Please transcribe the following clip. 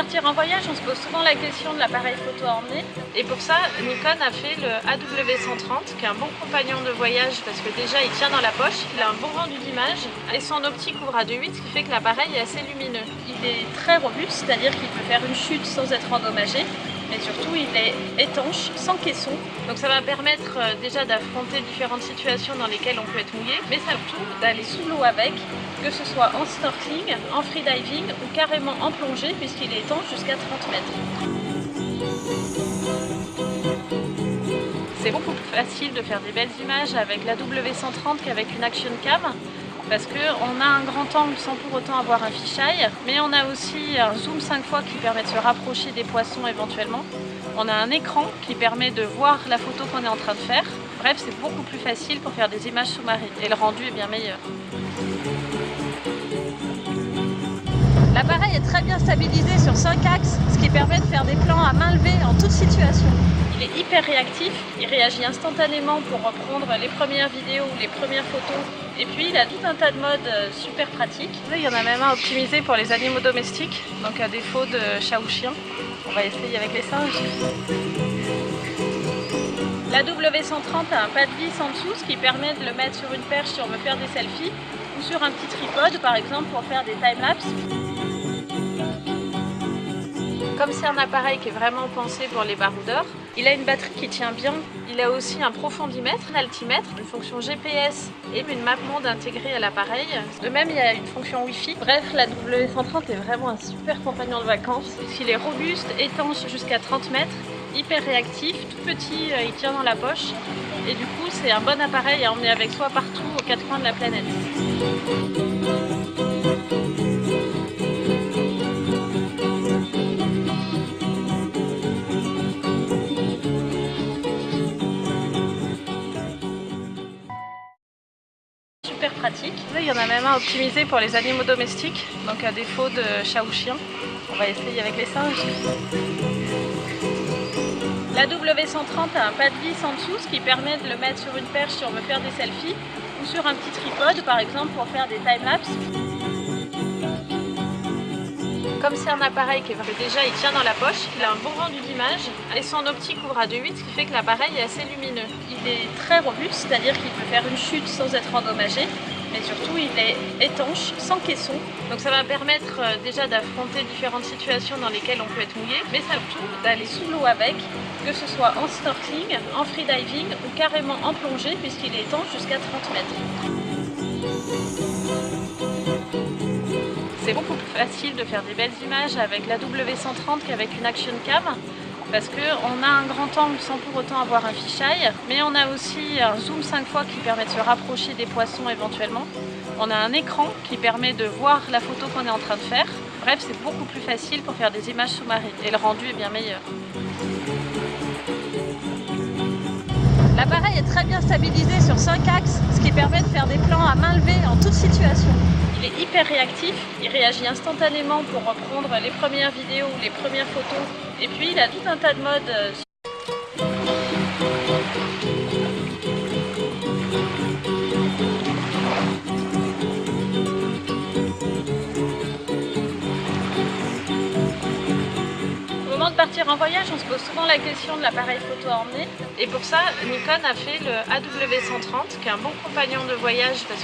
partir en voyage, on se pose souvent la question de l'appareil photo à emmener. Et pour ça, Nikon a fait le AW130, qui est un bon compagnon de voyage parce que déjà il tient dans la poche, il a un bon rendu d'image et son optique ouvre à 2.8, ce qui fait que l'appareil est assez lumineux. Il est très robuste, c'est-à-dire qu'il peut faire une chute sans être endommagé. Mais surtout, il est étanche, sans caisson. Donc ça va permettre déjà d'affronter différentes situations dans lesquelles on peut être mouillé, mais surtout d'aller sous l'eau avec, que ce soit en snorkeling, en freediving ou carrément en plongée, puisqu'il est étanche jusqu'à 30 mètres. C'est beaucoup plus facile de faire des belles images avec la W130 qu'avec une Action Cam, parce qu'on a un grand angle sans pour autant avoir un fisheye, mais on a aussi un zoom 5 fois qui permet de se rapprocher des poissons éventuellement. On a un écran qui permet de voir la photo qu'on est en train de faire. Bref, c'est beaucoup plus facile pour faire des images sous-marines et le rendu est bien meilleur. L'appareil est très bien stabilisé sur 5 axes, ce qui permet de faire des plans à main levée en toute situation. Il est hyper réactif, il réagit instantanément pour reprendre les premières vidéos ou les premières photos. Et puis il a tout un tas de modes super pratiques. Là, il y en a même un optimisé pour les animaux domestiques, donc à défaut de chat ou chien. On va essayer avec les singes. La W130 a un pas de vis en dessous, ce qui permet de le mettre sur une perche si on veut faire des selfies, ou sur un petit tripode par exemple pour faire des timelapses. Comme c'est un appareil qui est vraiment pensé pour les baroudeurs, il a une batterie qui tient bien. Il a aussi un profondimètre, un altimètre, une fonction GPS et une map monde intégrée à l'appareil. De même, il y a une fonction Wi-Fi. Bref, la W130 est vraiment un super compagnon de vacances puisqu'il est robuste, étanche jusqu'à 30 mètres, hyper réactif, tout petit, il tient dans la poche. Et du coup, c'est un bon appareil à emmener avec soi partout aux 4 coins de la planète. Super pratique. Là, il y en a même un optimisé pour les animaux domestiques, donc à défaut de chat ou chien. On va essayer avec les singes. La W130 a un pas de vis en dessous, ce qui permet de le mettre sur une perche si on veut faire des selfies, ou sur un petit tripode par exemple pour faire des timelapses. Comme c'est un appareil qui est déjà il tient dans la poche, il a un bon rendu d'image et son optique ouvre à 2.8, ce qui fait que l'appareil est assez lumineux. Il est très robuste, c'est-à-dire qu'il peut faire une chute sans être endommagé, mais surtout il est étanche, sans caisson. Donc ça va permettre déjà d'affronter différentes situations dans lesquelles on peut être mouillé, mais surtout d'aller sous l'eau avec, que ce soit en snorkeling, en freediving ou carrément en plongée, puisqu'il est étanche jusqu'à 30 mètres. C'est beaucoup plus facile de faire des belles images avec la W130 qu'avec une Action Cam, parce qu'on a un grand angle sans pour autant avoir un fisheye, mais on a aussi un zoom 5 fois qui permet de se rapprocher des poissons éventuellement. On a un écran qui permet de voir la photo qu'on est en train de faire. Bref, c'est beaucoup plus facile pour faire des images sous-marines et le rendu est bien meilleur. L'appareil est très bien stabilisé sur 5 axes, ce qui permet de faire des plans à main levée en toute situation. Il est hyper réactif, il réagit instantanément pour reprendre les premières vidéos ou les premières photos. Et puis il a tout un tas de modes. Au moment de partir en voyage, on se pose souvent la question de l'appareil photo à emmener. Et pour ça, Nikon a fait le AW130, qui est un bon compagnon de voyage parce